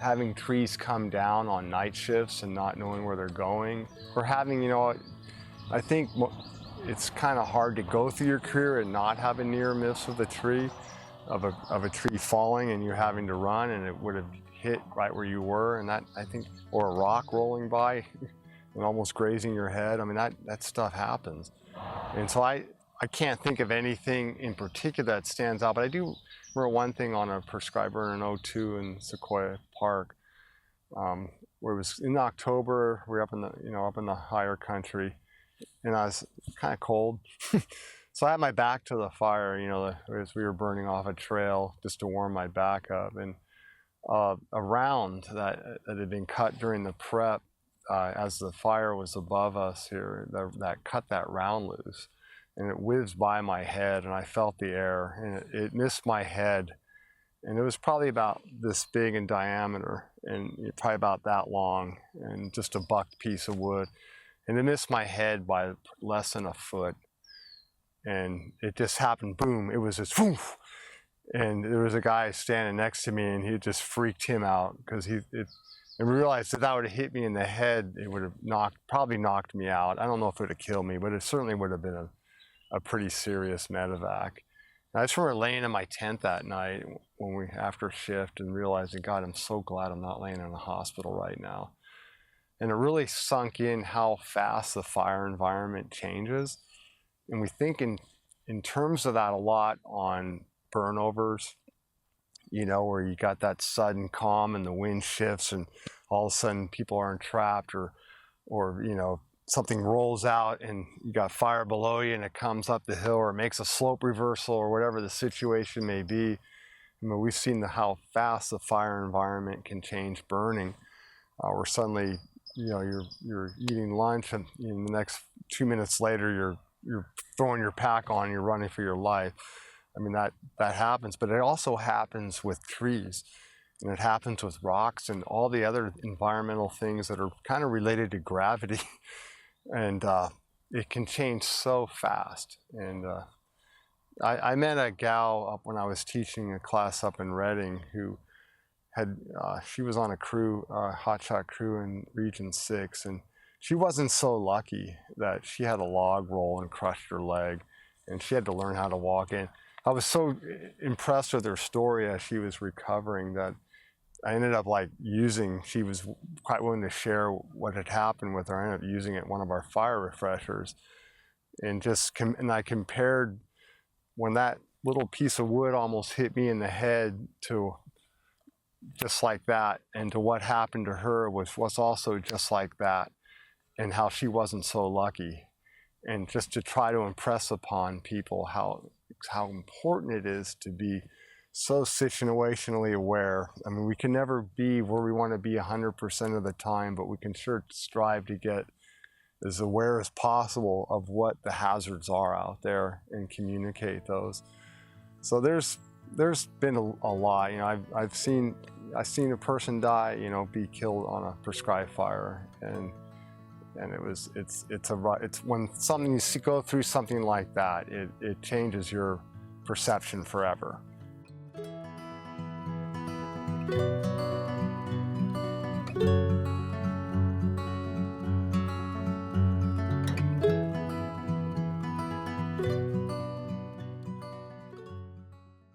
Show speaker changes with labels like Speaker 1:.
Speaker 1: having trees come down on night shifts and not knowing where they're going, or having, I think it's kind of hard to go through your career and not have a near miss with a tree, of a tree falling and you having to run and it would have hit right where you were, and that, I think, or a rock rolling by and almost grazing your head. I mean, that stuff happens. And so I can't think of anything in particular that stands out, but I do remember one thing on a prescribed burn in '02 in Sequoia Park, where it was in October. We were up in the higher country, and I was kind of cold. So I had my back to the fire, as we were burning off a trail just to warm my back up. And a round that had been cut during the prep, as the fire was above us here, that cut that round loose. And it whizzed by my head, and I felt the air, and it missed my head. And it was probably about this big in diameter, and probably about that long, and just a bucked piece of wood. And it missed my head by less than a foot. And it just happened, boom, it was just whoof. And there was a guy standing next to me, and he just freaked him out, because and realized that would have hit me in the head, it would have probably knocked me out. I don't know if it would have killed me, but it certainly would have been a pretty serious medevac. And I just remember laying in my tent that night after shift and realizing, God, I'm so glad I'm not laying in a hospital right now. And it really sunk in how fast the fire environment changes. And we think in terms of that a lot on burnovers, where you got that sudden calm and the wind shifts and all of a sudden people aren't trapped, or something rolls out and you got fire below you and it comes up the hill, or it makes a slope reversal, or whatever the situation may be. I mean, we've seen how fast the fire environment can change burning, where suddenly, you're eating lunch and the next 2 minutes later you're throwing your pack on, you're running for your life. I mean, that happens, but it also happens with trees, and it happens with rocks and all the other environmental things that are kind of related to gravity. And it can change so fast. And I met a gal up when I was teaching a class up in Redding who she was on a crew, hotshot crew in Region 6, and she wasn't so lucky that she had a log roll and crushed her leg, and she had to learn how to walk in. I was so impressed with her story as she was recovering that I ended up she was quite willing to share what had happened with her. I ended up using it one of our fire refreshers, and I compared when that little piece of wood almost hit me in the head to just like that, and to what happened to her was also just like that, and how she wasn't so lucky. And just to try to impress upon people how important it is to be so situationally aware. I mean, we can never be where we want to be 100% of the time, but we can sure strive to get as aware as possible of what the hazards are out there and communicate those. So there's been a lot. I've seen a person die, be killed on a prescribed fire, and it's when something you go through something like that, it changes your perception forever.